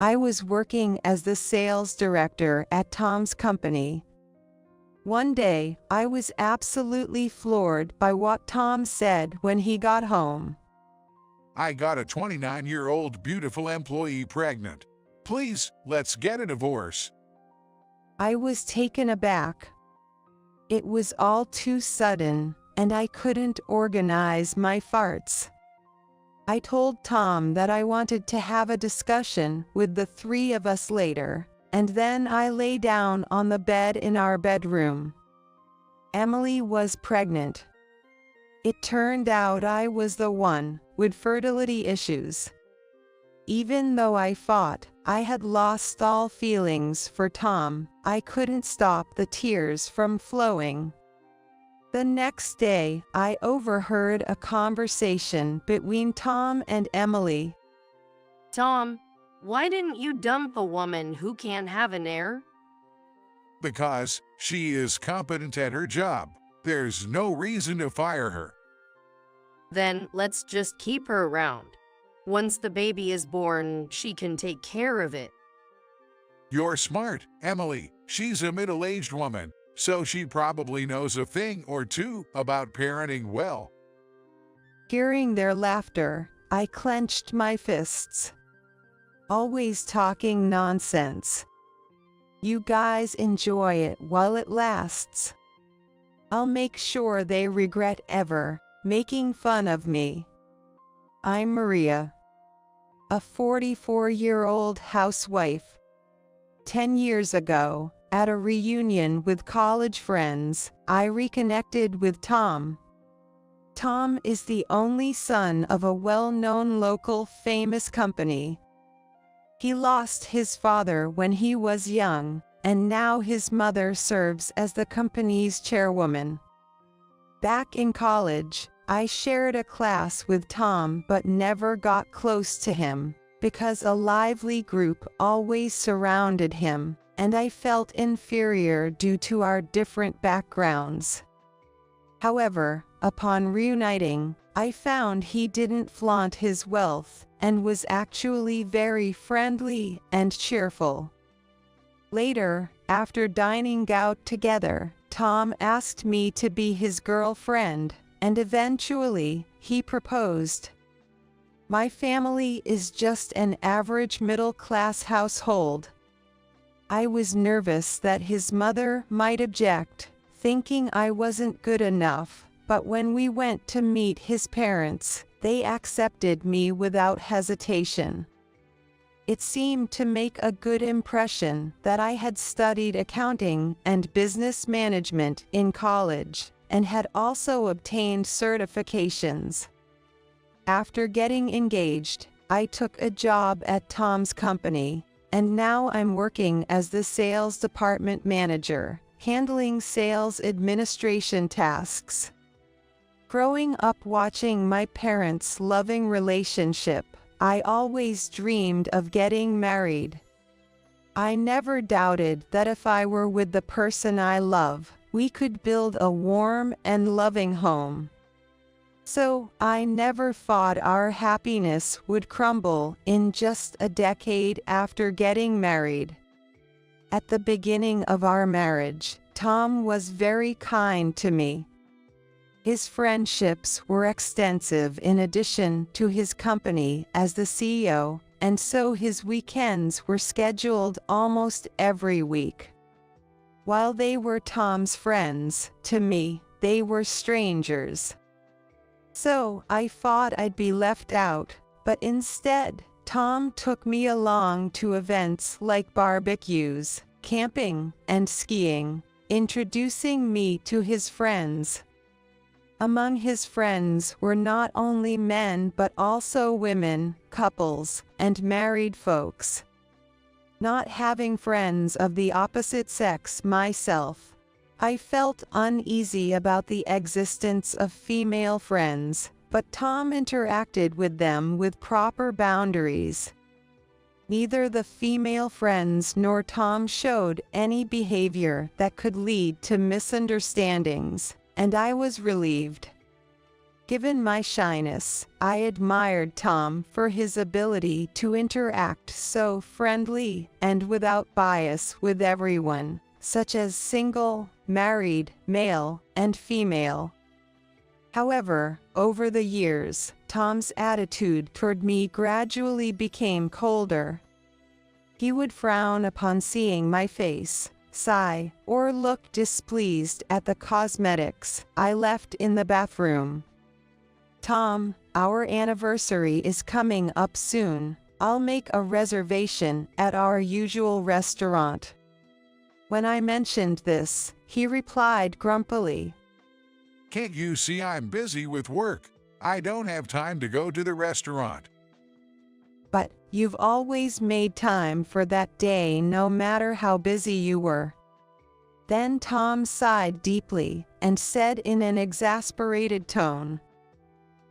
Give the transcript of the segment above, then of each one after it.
I was working as the sales director at Tom's company. One day, I was absolutely floored by what Tom said when he got home. I got a 29-year-old beautiful employee pregnant. Please, let's get a divorce. I was taken aback. It was all too sudden, and I couldn't organize my farts. I told Tom that I wanted to have a discussion with the three of us later, and then I lay down on the bed in our bedroom. Emily was pregnant. It turned out I was the one with fertility issues. Even though I thought I had lost all feelings for Tom, I couldn't stop the tears from flowing. The next day, I overheard a conversation between Tom and Emily. Tom, why didn't you dump a woman who can't have an heir? Because she is competent at her job. There's no reason to fire her. Then let's just keep her around. Once the baby is born, she can take care of it. You're smart, Emily. She's a middle-aged woman, so she probably knows a thing or two about parenting well. Hearing their laughter, I clenched my fists. Always talking nonsense. You guys enjoy it while it lasts. I'll make sure they regret ever making fun of me. I'm Maria, a 44-year-old housewife. 10 years ago, at a reunion with college friends, I reconnected with Tom. Tom is the only son of a well-known local famous company. He lost his father when he was young, and now his mother serves as the company's chairwoman. Back in college, I shared a class with Tom but never got close to him, because a lively group always surrounded him, and I felt inferior due to our different backgrounds. However, upon reuniting, I found he didn't flaunt his wealth and was actually very friendly and cheerful. Later, after dining out together, Tom asked me to be his girlfriend, and eventually, he proposed. My family is just an average middle-class household. I was nervous that his mother might object, thinking I wasn't good enough, but when we went to meet his parents, they accepted me without hesitation. It seemed to make a good impression that I had studied accounting and business management in college, and had also obtained certifications. After getting engaged, I took a job at Tom's company, and now I'm working as the sales department manager, handling sales administration tasks. Growing up watching my parents' loving relationship, I always dreamed of getting married. I never doubted that if I were with the person I love, we could build a warm and loving home. So, I never thought our happiness would crumble in just a decade after getting married. At the beginning of our marriage, Tom was very kind to me. His friendships were extensive in addition to his company as the CEO, and so his weekends were scheduled almost every week. While they were Tom's friends, to me, they were strangers. So I thought I'd be left out, but instead, Tom took me along to events like barbecues, camping, and skiing, introducing me to his friends. Among his friends were not only men but also women, couples, and married folks. Not having friends of the opposite sex myself, I felt uneasy about the existence of female friends, but Tom interacted with them with proper boundaries. Neither the female friends nor Tom showed any behavior that could lead to misunderstandings, and I was relieved. Given my shyness, I admired Tom for his ability to interact so friendly and without bias with everyone, such as single, married, male, and female. However, over the years, Tom's attitude toward me gradually became colder. He would frown upon seeing my face, sigh, or look displeased at the cosmetics I left in the bathroom. "Tom, our anniversary is coming up soon. I'll make a reservation at our usual restaurant." When I mentioned this, he replied grumpily, "Can't you see I'm busy with work? I don't have time to go to the restaurant." "But you've always made time for that day no matter how busy you were." Then Tom sighed deeply and said in an exasperated tone,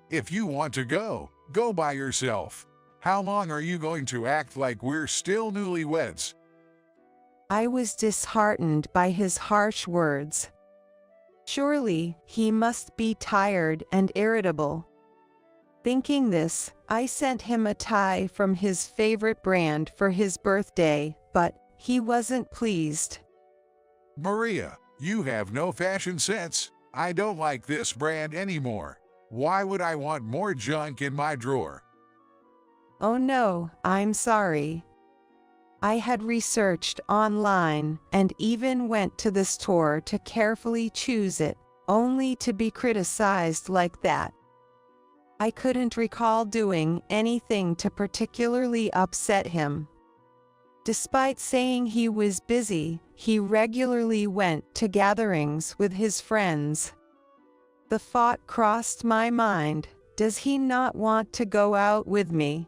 "If you want to go, go by yourself. How long are you going to act like we're still newlyweds?" I was disheartened by his harsh words. Surely, he must be tired and irritable. Thinking this, I sent him a tie from his favorite brand for his birthday, but he wasn't pleased. "Maria, you have no fashion sense. I don't like this brand anymore. Why would I want more junk in my drawer?" "Oh no, I'm sorry. I had researched online and even went to the store to carefully choose it, only to be criticized like that." I couldn't recall doing anything to particularly upset him. Despite saying he was busy, he regularly went to gatherings with his friends. The thought crossed my mind, does he not want to go out with me?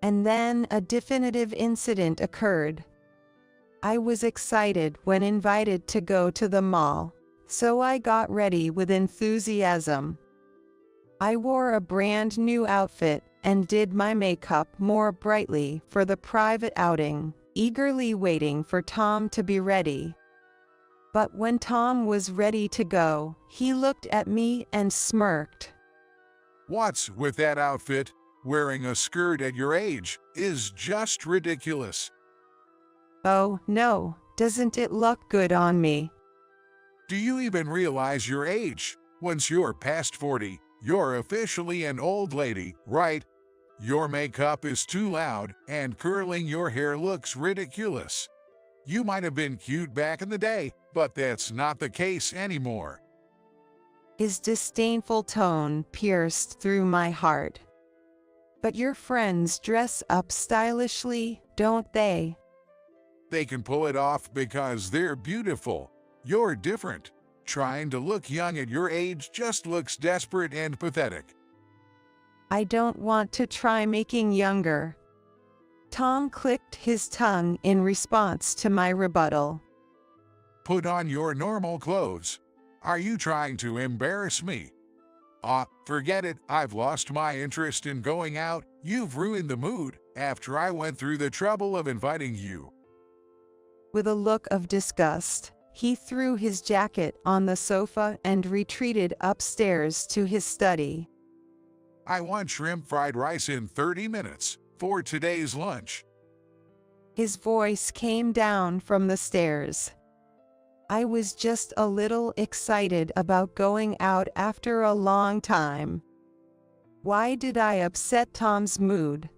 And then a definitive incident occurred. I was excited when invited to go to the mall, so I got ready with enthusiasm. I wore a brand new outfit and did my makeup more brightly for the private outing, eagerly waiting for Tom to be ready. But when Tom was ready to go, he looked at me and smirked. "What's with that outfit? Wearing a skirt at your age is just ridiculous." "Oh, no, doesn't it look good on me?" "Do you even realize your age? Once you're past 40, you're officially an old lady, right? Your makeup is too loud, and curling your hair looks ridiculous. You might have been cute back in the day, but that's not the case anymore." His disdainful tone pierced through my heart. "But your friends dress up stylishly, don't they?" "They can pull it off because they're beautiful. You're different. Trying to look young at your age just looks desperate and pathetic." "I don't want to try making younger." Tom clicked his tongue in response to my rebuttal. "Put on your normal clothes. Are you trying to embarrass me?" Forget it. I've lost my interest in going out. You've ruined the mood after I went through the trouble of inviting you." With a look of disgust, he threw his jacket on the sofa and retreated upstairs to his study. "I want shrimp fried rice in 30 minutes for today's lunch." His voice came down from the stairs. I was just a little excited about going out after a long time. Why did I upset Tom's mood?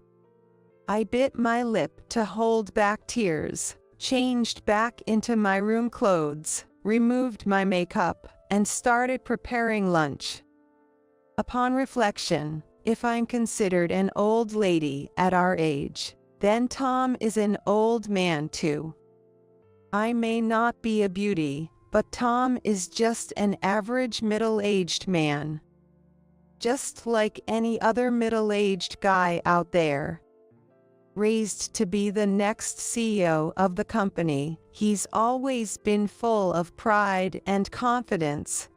I bit my lip to hold back tears, changed back into my room clothes, removed my makeup, and started preparing lunch. Upon reflection, if I'm considered an old lady at our age, then Tom is an old man too. I may not be a beauty, but Tom is just an average middle-aged man. Just like any other middle-aged guy out there. Raised to be the next CEO of the company, he's always been full of pride and confidence.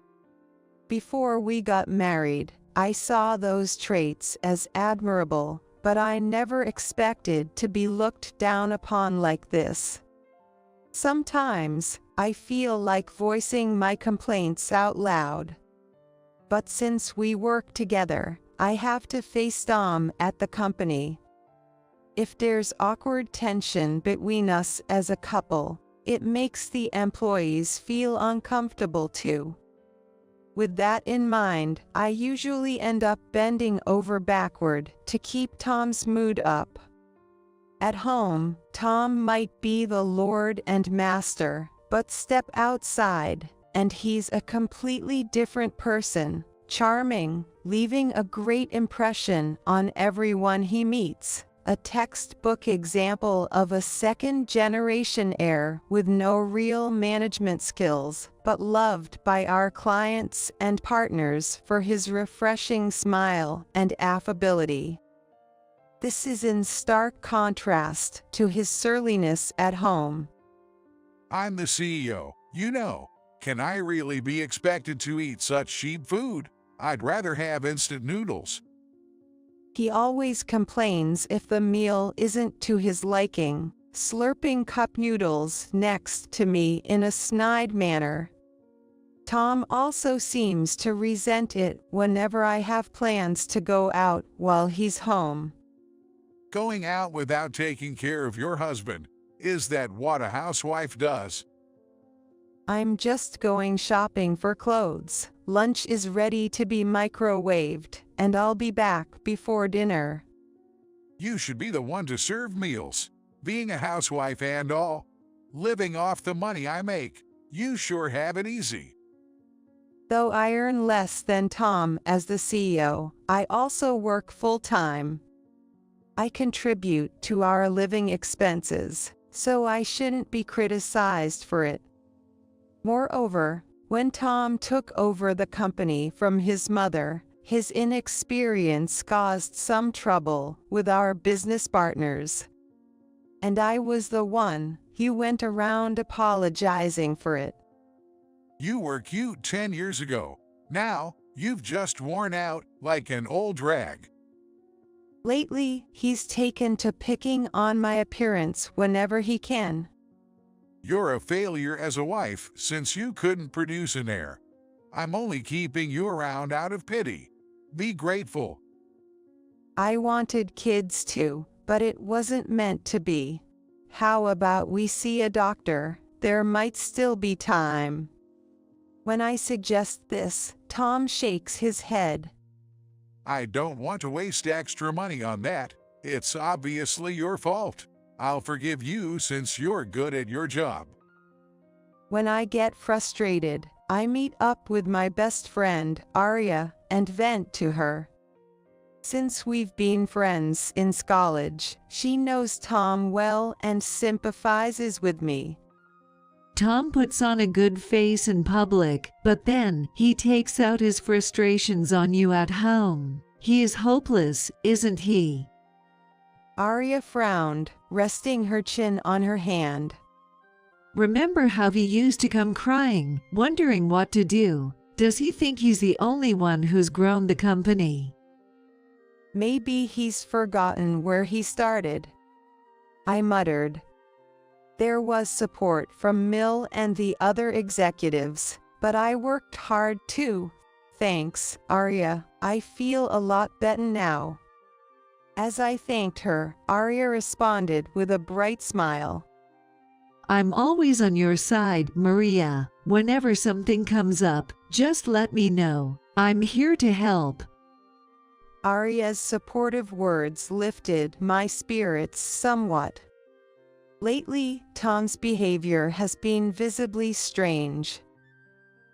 Before we got married, I saw those traits as admirable, but I never expected to be looked down upon like this. Sometimes, I feel like voicing my complaints out loud. but since we work together, I have to face Tom at the company. If there's awkward tension between us as a couple, it makes the employees feel uncomfortable too. With that in mind, I usually end up bending over backward to keep Tom's mood up. At home, Tom might be the lord and master, but step outside, and he's a completely different person, charming, leaving a great impression on everyone he meets. A textbook example of a second-generation heir with no real management skills, but loved by our clients and partners for his refreshing smile and affability. This is in stark contrast to his surliness at home. I'm the CEO, you know. Can I really be expected to eat such cheap food? I'd rather have instant noodles. He always complains if the meal isn't to his liking, slurping cup noodles next to me in a snide manner. Tom also seems to resent it whenever I have plans to go out while he's home. Going out without taking care of your husband, is that what a housewife does? I'm just going shopping for clothes. Lunch is ready to be microwaved, and I'll be back before dinner. You should be the one to serve meals. Being a housewife and all, living off the money I make, you sure have it easy. Though I earn less than Tom as the CEO, I also work full-time. I contribute to our living expenses, so I shouldn't be criticized for it. Moreover, when Tom took over the company from his mother, his inexperience caused some trouble with our business partners. And I was the one who went around apologizing for it. You were cute 10 years ago. Now, you've just worn out like an old rag. Lately, he's taken to picking on my appearance whenever he can. You're a failure as a wife since you couldn't produce an heir. I'm only keeping you around out of pity. Be grateful. I wanted kids too, but it wasn't meant to be. How about we see a doctor? There might still be time. When I suggest this, Tom shakes his head. I don't want to waste extra money on that. It's obviously your fault. I'll forgive you since you're good at your job. When I get frustrated, I meet up with my best friend, Arya, and vent to her. Since we've been friends since college, she knows Tom well and sympathizes with me. Tom puts on a good face in public, but then he takes out his frustrations on you at home. He is hopeless, isn't he? Arya frowned, resting her chin on her hand. Remember how he used to come crying, wondering what to do? Does he think he's the only one who's grown the company? Maybe he's forgotten where he started. I muttered. There was support from Mill and the other executives, but I worked hard too. Thanks, Arya. I feel a lot better now. As I thanked her, Arya responded with a bright smile. I'm always on your side, Maria. Whenever something comes up, just let me know. I'm here to help. Arya's supportive words lifted my spirits somewhat. Lately, Tom's behavior has been visibly strange.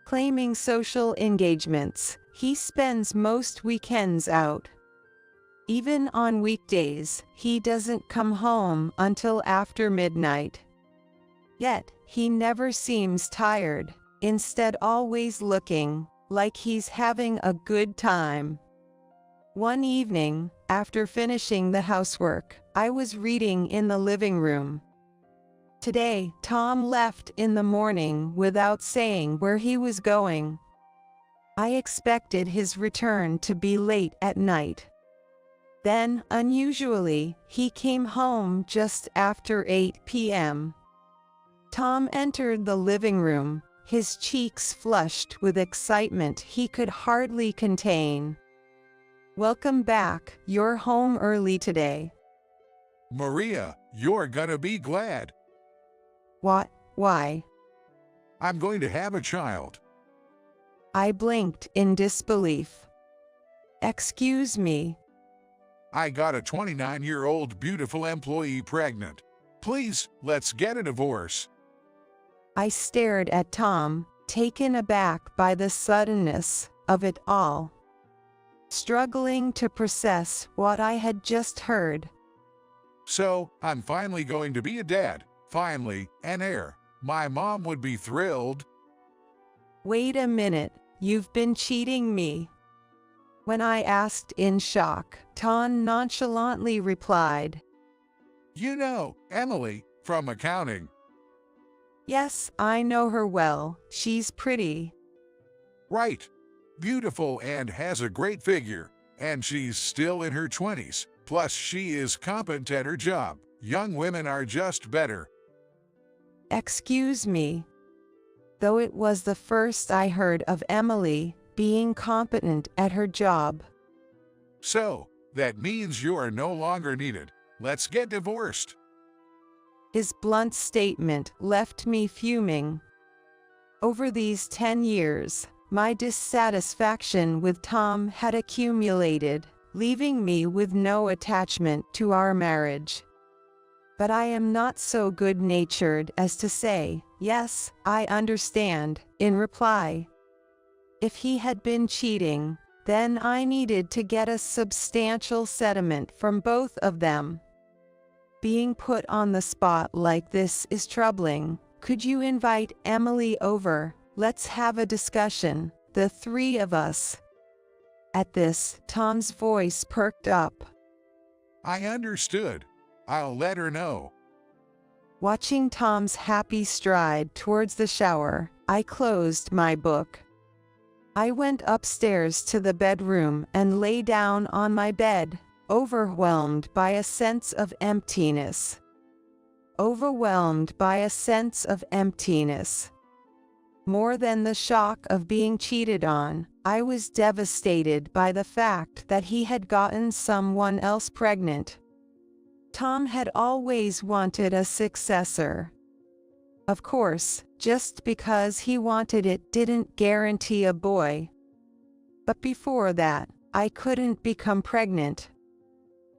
Claiming social engagements, he spends most weekends out. Even on weekdays, he doesn't come home until after midnight. Yet, he never seems tired, instead always looking like he's having a good time. One evening, after finishing the housework, I was reading in the living room. Today, Tom left in the morning without saying where he was going. I expected his return to be late at night. Then, unusually, he came home just after 8 p.m. Tom entered the living room, his cheeks flushed with excitement he could hardly contain. "Welcome back, you're home early today." Maria, you're gonna be glad. "What? Why?" I'm going to have a child. I blinked in disbelief. "Excuse me." I got a 29-year-old beautiful employee pregnant. Please, let's get a divorce. I stared at Tom, taken aback by the suddenness of it all, struggling to process what I had just heard. So, I'm finally going to be a dad. Finally, an heir. My mom would be thrilled. "Wait a minute, you've been cheating me." When I asked in shock, Tom nonchalantly replied, You know, Emily, from accounting. "Yes, I know her well. She's pretty." Right. Beautiful and has a great figure. And she's still in her 20s. Plus, she is competent at her job. Young women are just better. Excuse me. Though it was the first I heard of Emily being competent at her job. So, that means you are no longer needed. Let's get divorced. His blunt statement left me fuming. Over these 10 years, my dissatisfaction with Tom had accumulated, leaving me with no attachment to our marriage. But I am not so good-natured as to say, "Yes, I understand," in reply. If he had been cheating, then I needed to get a substantial settlement from both of them. Being put on the spot like this is troubling. "Could you invite Emily over? Let's have a discussion, the three of us." At this, Tom's voice perked up. I understood. I'll let her know. Watching Tom's happy stride towards the shower, I closed my book. I went upstairs to the bedroom and lay down on my bed, overwhelmed by a sense of emptiness. Overwhelmed by a sense of emptiness. More than the shock of being cheated on, I was devastated by the fact that he had gotten someone else pregnant. Tom had always wanted a successor. Of course, just because he wanted it didn't guarantee a boy. But before that, I couldn't become pregnant.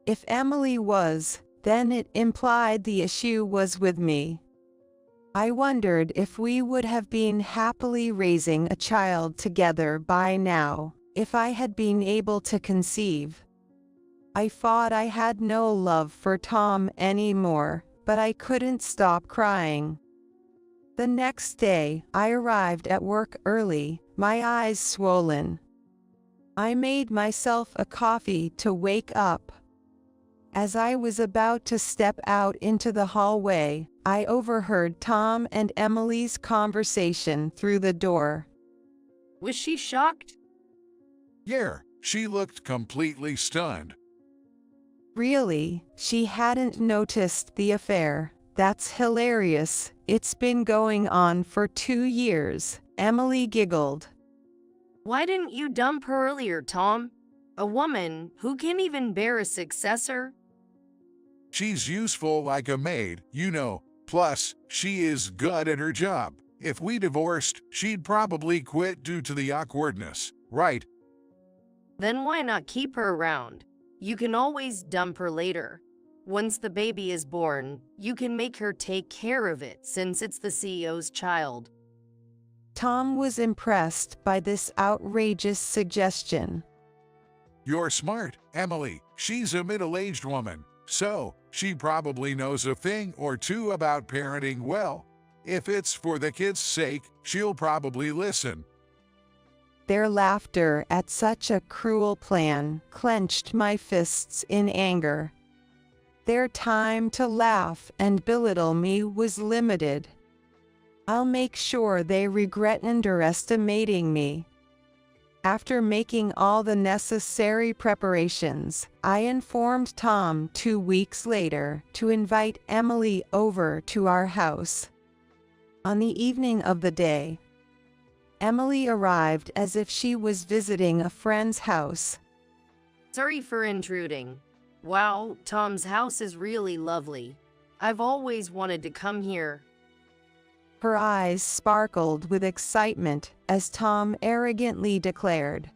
If Emily was, then it implied the issue was with me. I wondered if we would have been happily raising a child together by now, if I had been able to conceive. I thought I had no love for Tom anymore, but I couldn't stop crying. The next day, I arrived at work early, my eyes swollen. I made myself a coffee to wake up. As I was about to step out into the hallway, I overheard Tom and Emily's conversation through the door. Was she shocked? Yeah, she looked completely stunned. Really, she hadn't noticed the affair. That's hilarious. It's been going on for 2 years, Emily giggled. Why didn't you dump her earlier, Tom? A woman who can't even bear a successor? She's useful like a maid, you know. Plus, she is good at her job. If we divorced, she'd probably quit due to the awkwardness, right? Then why not keep her around? You can always dump her later. Once the baby is born, you can make her take care of it since it's the CEO's child. Tom was impressed by this outrageous suggestion. You're smart, Emily. She's a middle-aged woman, so she probably knows a thing or two about parenting well. If it's for the kid's sake, she'll probably listen. Their laughter at such a cruel plan clenched my fists in anger. Their time to laugh and belittle me was limited. I'll make sure they regret underestimating me. After making all the necessary preparations, I informed Tom 2 weeks later to invite Emily over to our house. On the evening of the day, Emily arrived as if she was visiting a friend's house. Sorry for intruding. Wow, Tom's house is really lovely. I've always wanted to come here. Her eyes sparkled with excitement as Tom arrogantly declared,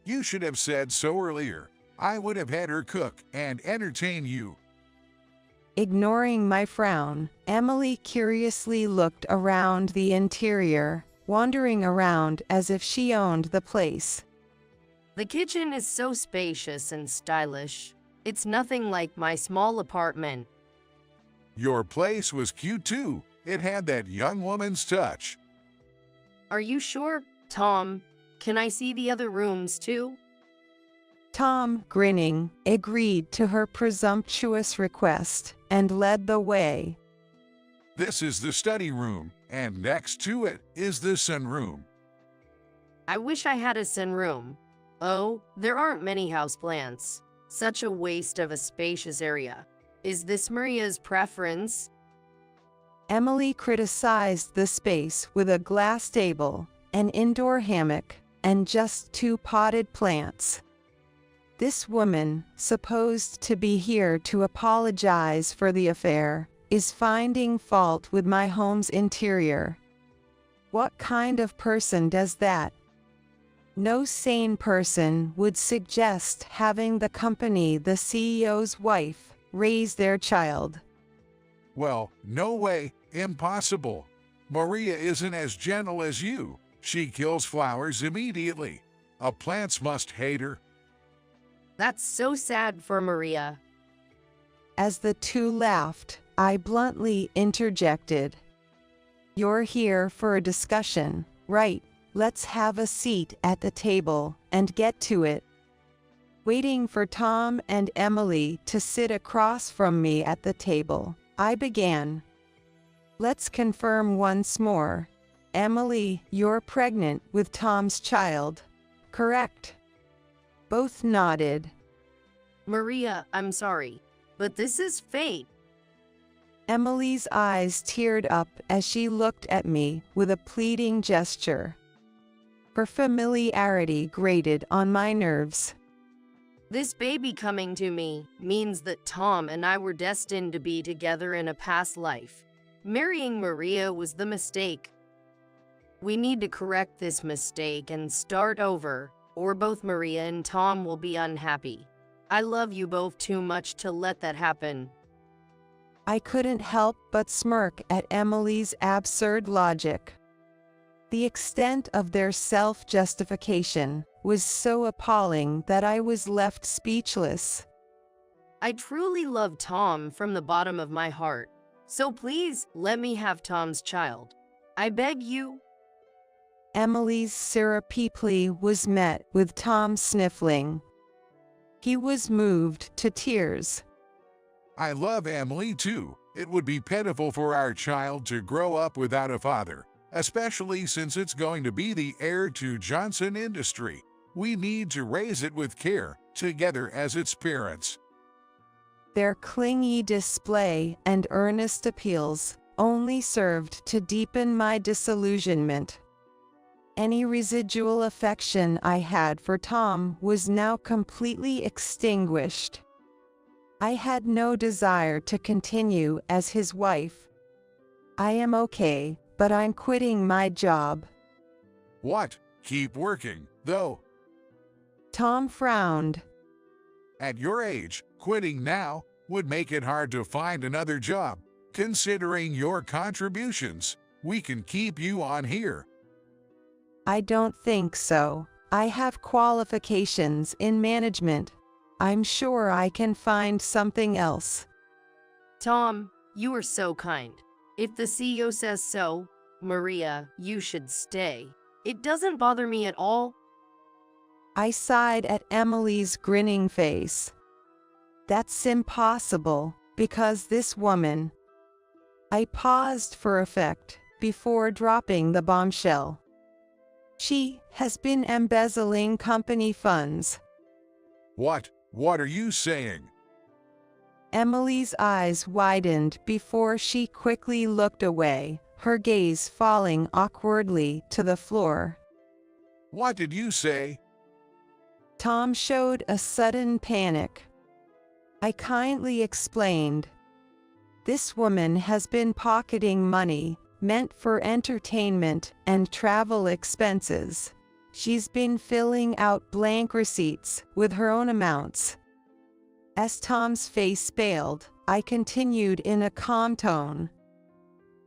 You should have said so earlier. I would have had her cook and entertain you. Ignoring my frown, Emily curiously looked around the interior, wandering around as if she owned the place. The kitchen is so spacious and stylish. It's nothing like my small apartment. Your place was cute too. It had that young woman's touch. Are you sure, Tom? Can I see the other rooms too? Tom, grinning, agreed to her presumptuous request and led the way. This is the study room, and next to it is the sunroom. I wish I had a sunroom. Oh, there aren't many houseplants. Such a waste of a spacious area. Is this Maria's preference? Emily criticized the space with a glass table, an indoor hammock, and just 2 potted plants. This woman, supposed to be here to apologize for the affair, is finding fault with my home's interior. What kind of person does that? No sane person would suggest having the company the CEO's wife raise their child. Well, no way, impossible. Maria isn't as gentle as you. She kills flowers immediately. Plants must hate her. That's so sad for Maria. As the 2 laughed, I bluntly interjected. You're here for a discussion, right? Let's have a seat at the table and get to it. Waiting for Tom and Emily to sit across from me at the table, I began. Let's confirm once more. Emily, you're pregnant with Tom's child, correct? Both nodded. Maria, I'm sorry, but this is fate. Emily's eyes teared up as she looked at me with a pleading gesture. Her familiarity grated on my nerves. This baby coming to me means that Tom and I were destined to be together in a past life. Marrying Maria was the mistake. We need to correct this mistake and start over, or both Maria and Tom will be unhappy. I love you both too much to let that happen. I couldn't help but smirk at Emily's absurd logic. The extent of their self-justification was so appalling that I was left speechless. I truly love Tom from the bottom of my heart, so please let me have Tom's child. I beg you. Emily's syrupy plea was met with Tom sniffling. He was moved to tears. I love Emily too. It would be pitiful for our child to grow up without a father, especially since it's going to be the heir to Johnson Industry. We need to raise it with care, together as its parents. Their clingy display and earnest appeals only served to deepen my disillusionment. Any residual affection I had for Tom was now completely extinguished. I had no desire to continue as his wife. I am okay, but I'm quitting my job. What? Keep working, though. Tom frowned. At your age, quitting now would make it hard to find another job. Considering your contributions, we can keep you on here. I don't think so. I have qualifications in management. I'm sure I can find something else. Tom, you are so kind. If the CEO says so, Maria, you should stay. It doesn't bother me at all. I sighed at Emily's grinning face. That's impossible, because this woman... I paused for effect before dropping the bombshell. She has been embezzling company funds. What? What are you saying? Emily's eyes widened before she quickly looked away, her gaze falling awkwardly to the floor. What did you say? Tom showed a sudden panic. I kindly explained. This woman has been pocketing money meant for entertainment and travel expenses. She's been filling out blank receipts with her own amounts. As Tom's face paled, I continued in a calm tone.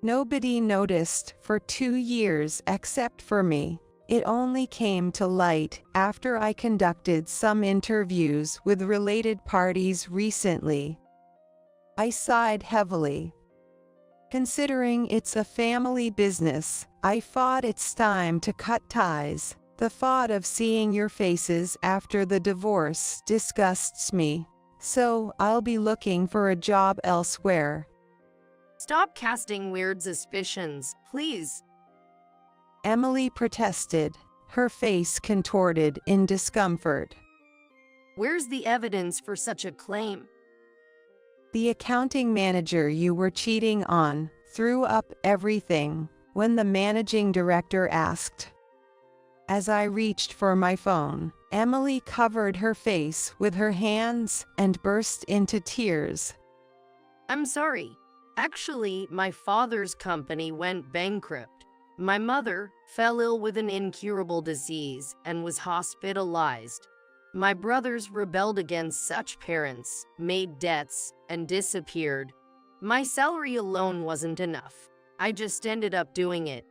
Nobody noticed for 2 years except for me. It only came to light after I conducted some interviews with related parties recently. I sighed heavily. Considering it's a family business, I thought it's time to cut ties. The thought of seeing your faces after the divorce disgusts me, so I'll be looking for a job elsewhere. Stop casting weird suspicions, please. Emily protested, her face contorted in discomfort. Where's the evidence for such a claim? The accounting manager you were cheating on threw up everything when the managing director asked. As I reached for my phone, Emily covered her face with her hands and burst into tears. I'm sorry. Actually, my father's company went bankrupt. My mother fell ill with an incurable disease and was hospitalized. My brothers rebelled against such parents, made debts, and disappeared. My salary alone wasn't enough. I just ended up doing it.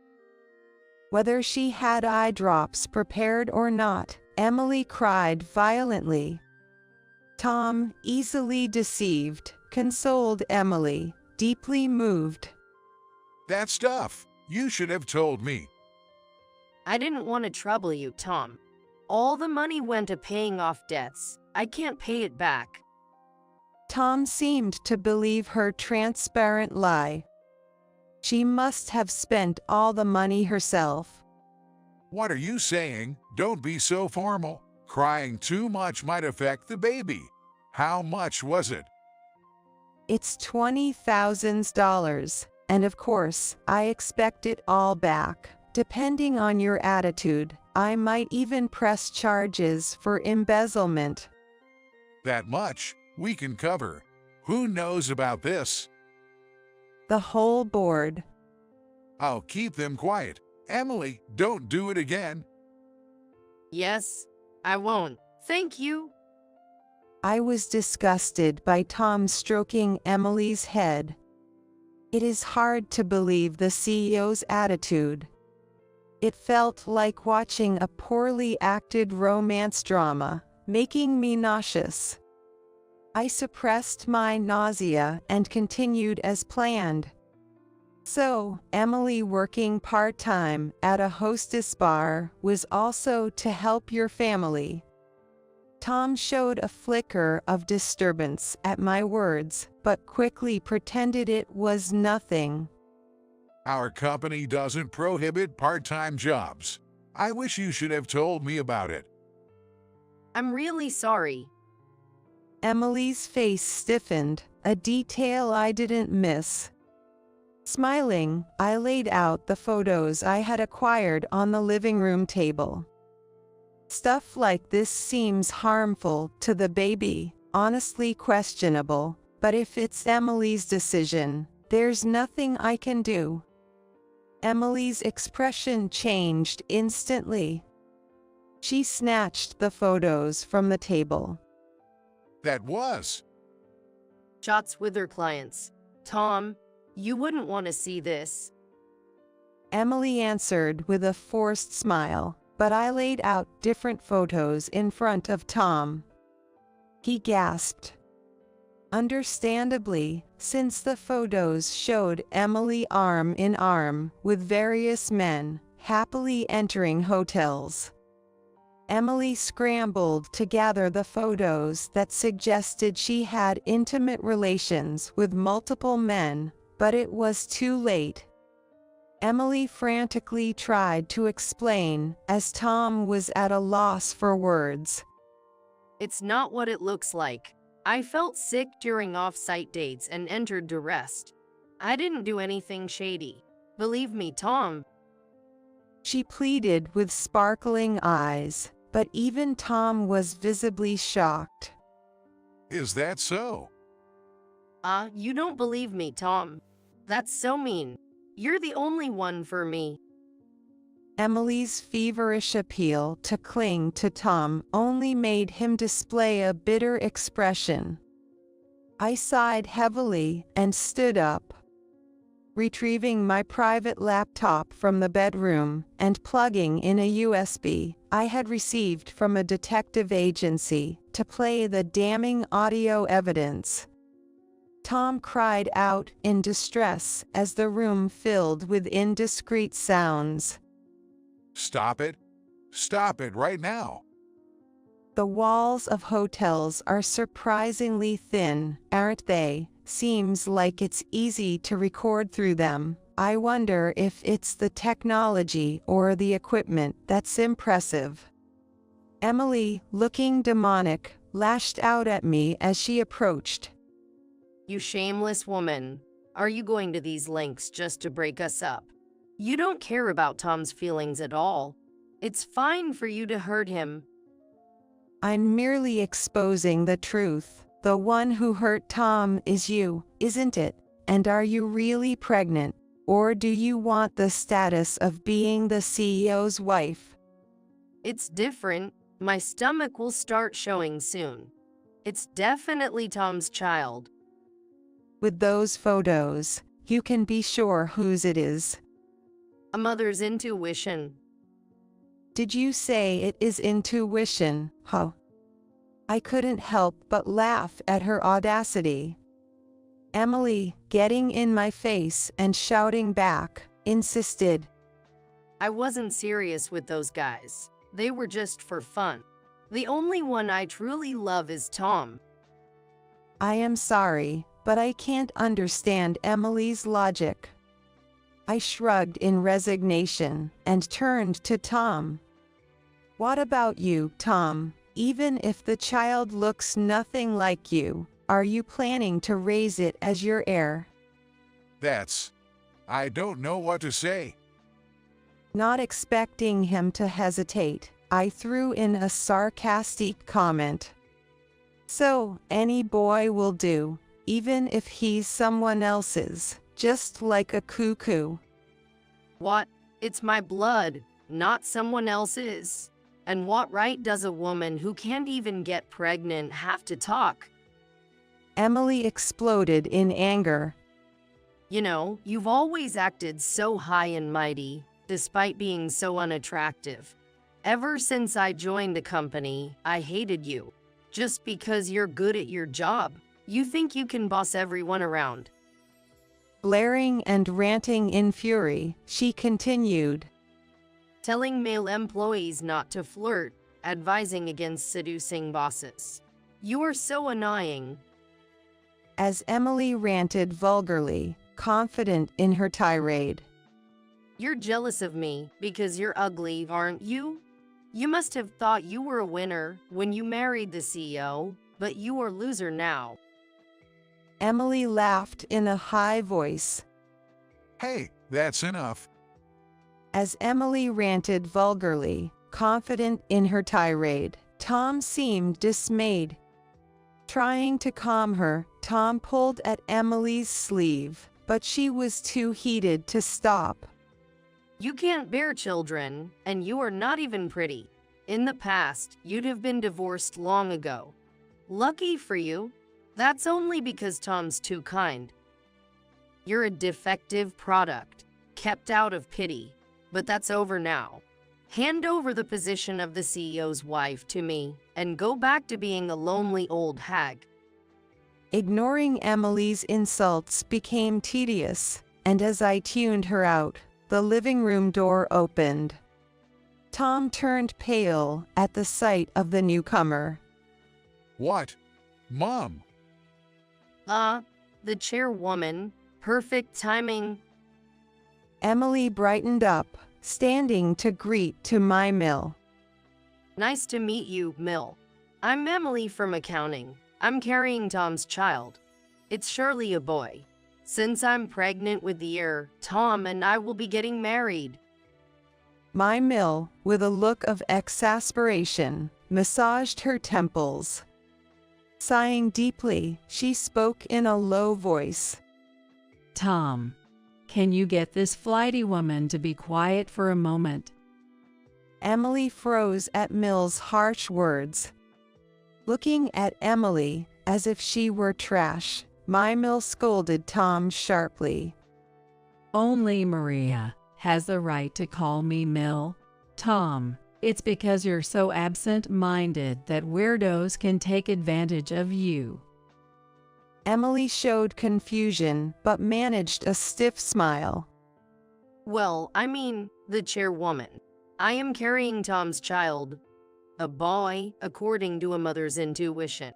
Whether she had eye drops prepared or not, Emily cried violently. Tom, easily deceived, consoled Emily, deeply moved. That stuff. You should have told me. I didn't want to trouble you, Tom. All the money went to paying off debts. I can't pay it back. Tom seemed to believe her transparent lie. She must have spent all the money herself. What are you saying? Don't be so formal. Crying too much might affect the baby. How much was it? It's $20,000, and of course, I expect it all back. Depending on your attitude, I might even press charges for embezzlement. That much? We can cover. Who knows about this? The whole board. I'll keep them quiet. Emily, don't do it again. Yes, I won't. Thank you. I was disgusted by Tom stroking Emily's head. It is hard to believe the CEO's attitude. It felt like watching a poorly acted romance drama, making me nauseous. I suppressed my nausea and continued as planned. So, Emily working part-time at a hostess bar was also to help your family. Tom showed a flicker of disturbance at my words, but quickly pretended it was nothing. Our company doesn't prohibit part-time jobs. I wish you should have told me about it. I'm really sorry. Emily's face stiffened, a detail I didn't miss. Smiling, I laid out the photos I had acquired on the living room table. Stuff like this seems harmful to the baby, honestly questionable, but if it's Emily's decision, there's nothing I can do. Emily's expression changed instantly. She snatched the photos from the table. That was. Shots with her clients. Tom, you wouldn't want to see this. Emily answered with a forced smile, but I laid out different photos in front of Tom. He gasped. Understandably, since the photos showed Emily arm in arm with various men, happily entering hotels. Emily scrambled to gather the photos that suggested she had intimate relations with multiple men, but it was too late. Emily frantically tried to explain, as Tom was at a loss for words. It's not what it looks like. I felt sick during off-site dates and entered duress. I didn't do anything shady. Believe me, Tom. She pleaded with sparkling eyes, but even Tom was visibly shocked. Is that so? You don't believe me, Tom. That's so mean. You're the only one for me. Emily's feverish appeal to cling to Tom only made him display a bitter expression. I sighed heavily and stood up. Retrieving my private laptop from the bedroom and plugging in a USB I had received from a detective agency to play the damning audio evidence. Tom cried out in distress as the room filled with indiscreet sounds. Stop it. Stop it right now. The walls of hotels are surprisingly thin, aren't they? Seems like it's easy to record through them. I wonder if it's the technology or the equipment that's impressive. Emily, looking demonic, lashed out at me as she approached. You shameless woman. Are you going to these lengths just to break us up? You don't care about Tom's feelings at all. It's fine for you to hurt him. I'm merely exposing the truth. The one who hurt Tom is you, isn't it? And are you really pregnant? Or do you want the status of being the CEO's wife? It's different. My stomach will start showing soon. It's definitely Tom's child. With those photos, you can be sure whose it is. A mother's intuition. Did you say it is intuition, huh? I couldn't help but laugh at her audacity. Emily, getting in my face and shouting back, insisted. I wasn't serious with those guys. They were just for fun. The only one I truly love is Tom. I am sorry, but I can't understand Emily's logic. I shrugged in resignation and turned to Tom. What about you, Tom? Even if the child looks nothing like you, are you planning to raise it as your heir? I don't know what to say. Not expecting him to hesitate, I threw in a sarcastic comment. So, any boy will do, even if he's someone else's, just like a cuckoo. What? It's my blood, not someone else's. And what right does a woman who can't even get pregnant have to talk? Emily exploded in anger. You know, you've always acted so high and mighty, despite being so unattractive. Ever since I joined the company, I hated you. Just because you're good at your job, you think you can boss everyone around. Blaring and ranting in fury, she continued. Telling male employees not to flirt, advising against seducing bosses. You are so annoying. As Emily ranted vulgarly, confident in her tirade. You're jealous of me because you're ugly, aren't you? You must have thought you were a winner when you married the CEO, but you are a loser now. Emily laughed in a high voice. Hey, that's enough. As Emily ranted vulgarly, confident in her tirade, Tom seemed dismayed. Trying to calm her, Tom pulled at Emily's sleeve, but she was too heated to stop. You can't bear children, and you are not even pretty. In the past, you'd have been divorced long ago. Lucky for you. That's only because Tom's too kind. You're a defective product, kept out of pity. But that's over now. Hand over the position of the CEO's wife to me, and go back to being a lonely old hag. Ignoring Emily's insults became tedious, and as I tuned her out, the living room door opened. Tom turned pale at the sight of the newcomer. What? Mom? The chairwoman. Perfect timing. Emily brightened up, standing to greet to my Mill. Nice to meet you, Mill. I'm Emily from accounting. I'm carrying Tom's child. It's surely a boy. Since I'm pregnant with the heir, Tom and I will be getting married. My mill, with a look of exasperation, massaged her temples. Sighing deeply, she spoke in a low voice. Tom, can you get this flighty woman to be quiet for a moment? Emily froze at Mill's harsh words. Looking at Emily as if she were trash, my Mill scolded Tom sharply. Only Maria has the right to call me Mill. Tom, it's because you're so absent-minded that weirdos can take advantage of you. Emily showed confusion but managed a stiff smile. Well, I mean, the chairwoman. I am carrying Tom's child. A boy, according to a mother's intuition.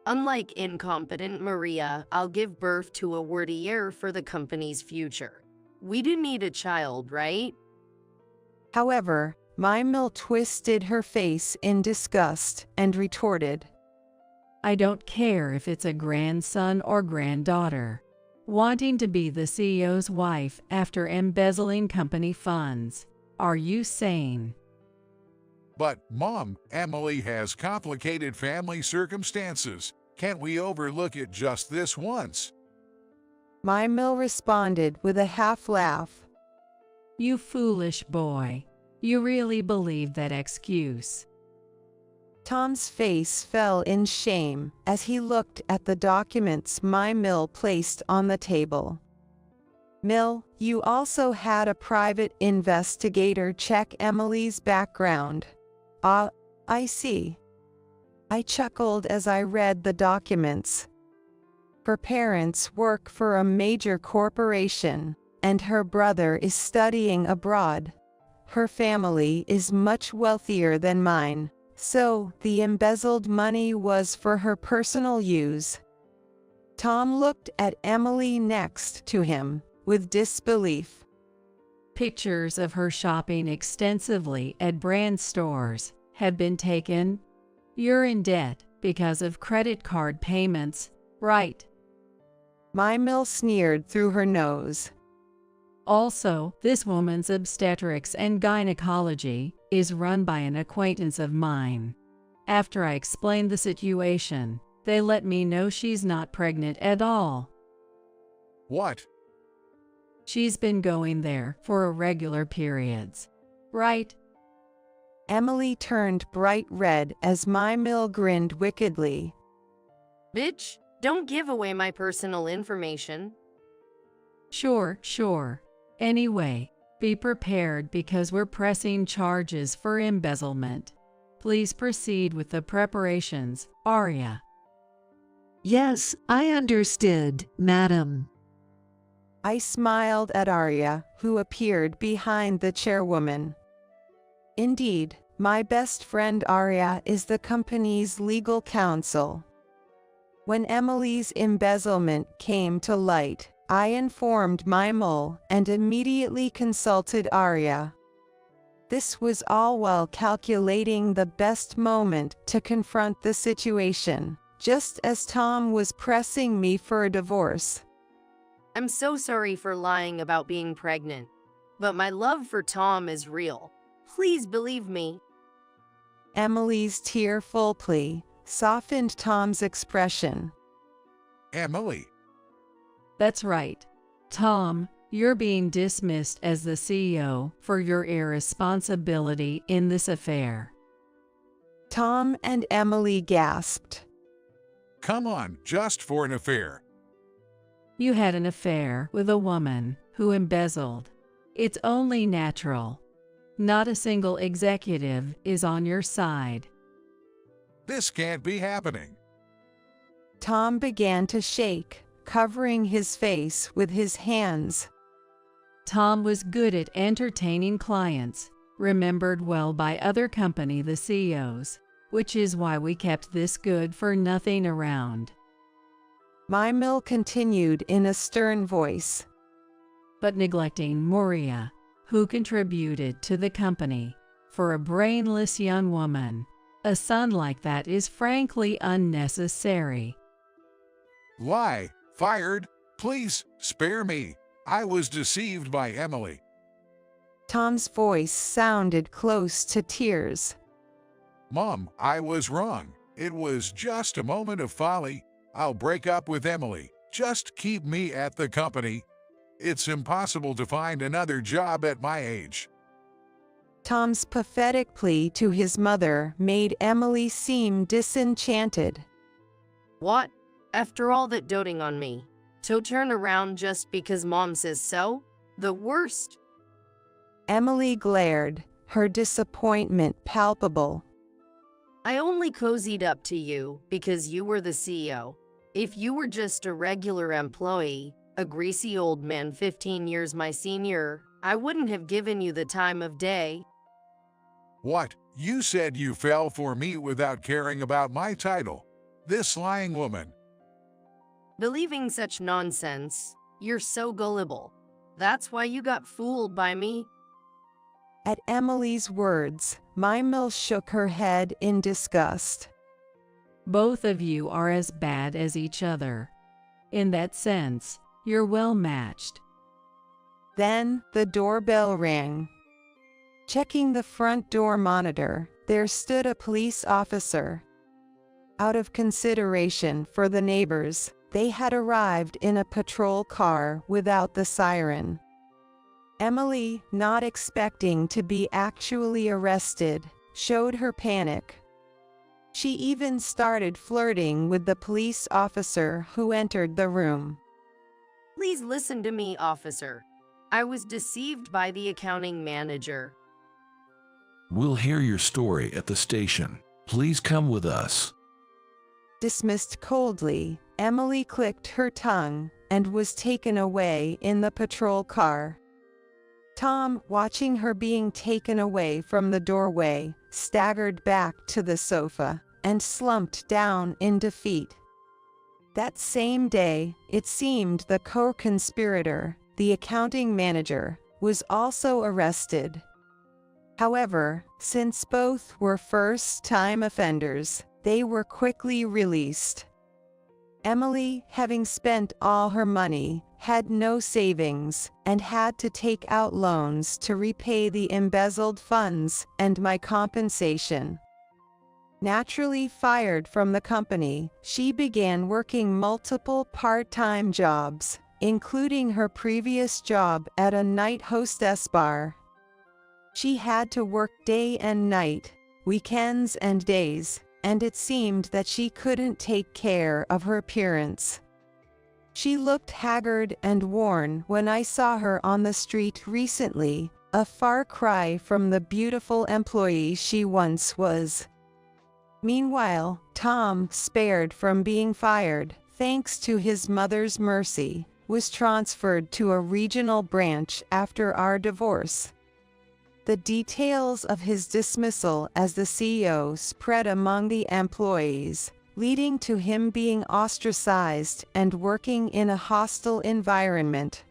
Unlike incompetent Maria, I'll give birth to a worthy heir for the company's future. We do need a child, right? However, my Mill twisted her face in disgust and retorted. I don't care if it's a grandson or granddaughter. Wanting to be the CEO's wife after embezzling company funds. Are you sane? But, Mom, Emily has complicated family circumstances. Can't we overlook it just this once? My Mill responded with a half laugh. You foolish boy. You really believe that excuse? Tom's face fell in shame as he looked at the documents my Mill placed on the table. Mill, you also had a private investigator check Emily's background. I see. I chuckled as I read the documents. Her parents work for a major corporation, and her brother is studying abroad. Her family is much wealthier than mine, so the embezzled money was for her personal use. Tom looked at Emily next to him, with disbelief. Pictures of her shopping extensively at brand stores have been taken. You're in debt because of credit card payments, right? My Mill sneered through her nose. Also, this woman's obstetrics and gynecology is run by an acquaintance of mine. After I explained the situation, they let me know she's not pregnant at all. What? She's been going there for irregular periods, right? Emily turned bright red as my Mill grinned wickedly. Bitch, don't give away my personal information. Sure. Anyway, be prepared because we're pressing charges for embezzlement. Please proceed with the preparations, Arya. Yes, I understood, madam. I smiled at Arya, who appeared behind the chairwoman. Indeed, my best friend Arya is the company's legal counsel. When Emily's embezzlement came to light, I informed my Mill and immediately consulted Arya. This was all while calculating the best moment to confront the situation, just as Tom was pressing me for a divorce. I'm so sorry for lying about being pregnant, but my love for Tom is real. Please believe me. Emily's tearful plea softened Tom's expression. Emily. That's right. Tom, you're being dismissed as the CEO for your irresponsibility in this affair. Tom and Emily gasped. Come on, just for an affair. You had an affair with a woman who embezzled. It's only natural. Not a single executive is on your side. This can't be happening. Tom began to shake, covering his face with his hands. Tom was good at entertaining clients, remembered well by other company the CEOs, which is why we kept this good-for-nothing around. My Mill continued in a stern voice. But neglecting Maria, who contributed to the company, for a brainless young woman, a son like that is frankly unnecessary. Lie. Fired. Please, spare me. I was deceived by Emily. Tom's voice sounded close to tears. Mom, I was wrong. It was just a moment of folly. I'll break up with Emily. Just keep me at the company. It's impossible to find another job at my age. Tom's pathetic plea to his mother made Emily seem disenchanted. What? After all that doting on me, to turn around just because Mom says so? The worst. Emily glared, her disappointment palpable. I only cozied up to you because you were the CEO. If you were just a regular employee, a greasy old man 15 years my senior, I wouldn't have given you the time of day. What? You said you fell for me without caring about my title. This lying woman. Believing such nonsense, you're so gullible. That's why you got fooled by me. At Emily's words, Mimel shook her head in disgust. Both of you are as bad as each other. In that sense, you're well matched. Then the doorbell rang. Checking the front door monitor, there stood a police officer. Out of consideration for the neighbors, they had arrived in a patrol car without the siren. Emily, not expecting to be actually arrested, showed her panic. She even started flirting with the police officer who entered the room. Please listen to me, officer. I was deceived by the accounting manager. We'll hear your story at the station. Please come with us. Dismissed coldly, Emily clicked her tongue and was taken away in the patrol car. Tom, watching her being taken away from the doorway, staggered back to the sofa and slumped down in defeat. That same day, it seemed the co-conspirator, the accounting manager, was also arrested. However, since both were first-time offenders, they were quickly released. Emily, having spent all her money, had no savings and had to take out loans to repay the embezzled funds and my compensation. Naturally fired from the company, she began working multiple part-time jobs, including her previous job at a night hostess bar. She had to work day and night, weekends and days, and it seemed that she couldn't take care of her appearance. She looked haggard and worn when I saw her on the street recently, a far cry from the beautiful employee she once was. Meanwhile, Tom, spared from being fired, thanks to his mother's mercy, was transferred to a regional branch after our divorce. The details of his dismissal as the CEO spread among the employees, leading to him being ostracized and working in a hostile environment.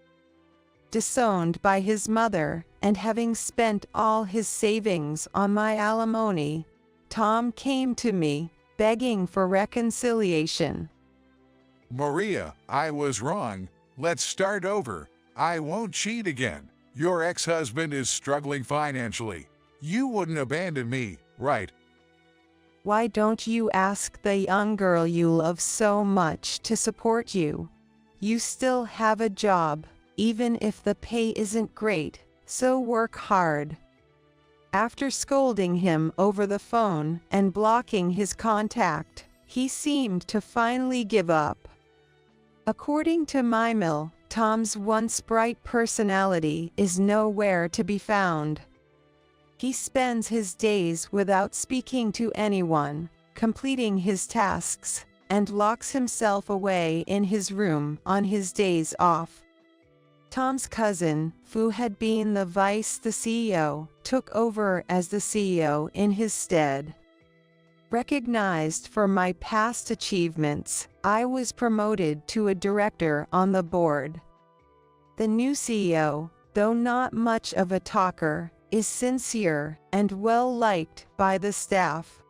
Disowned by his mother and having spent all his savings on my alimony, Tom came to me, begging for reconciliation. Maria, I was wrong. Let's start over. I won't cheat again. Your ex-husband is struggling financially. You wouldn't abandon me, right? Why don't you ask the young girl you love so much to support you? You still have a job, even if the pay isn't great, so work hard. After scolding him over the phone and blocking his contact, he seemed to finally give up. According to Mimel, Tom's once bright personality is nowhere to be found. He spends his days without speaking to anyone, completing his tasks, and locks himself away in his room on his days off. Tom's cousin, who had been the CEO, took over as the CEO in his stead. Recognized for my past achievements, I was promoted to a director on the board. The new CEO, though not much of a talker, is sincere and well-liked by the staff.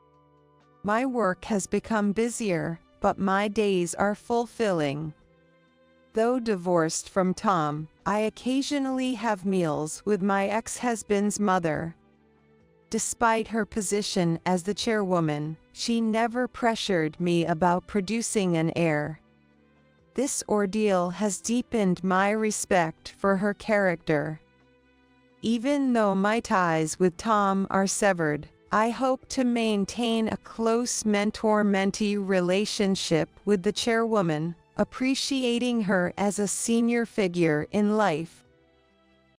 My work has become busier, but my days are fulfilling. Though divorced from Tom, I occasionally have meals with my ex-husband's mother. Despite her position as the chairwoman, she never pressured me about producing an heir. This ordeal has deepened my respect for her character. Even though my ties with Tom are severed, I hope to maintain a close mentor-mentee relationship with the chairwoman, appreciating her as a senior figure in life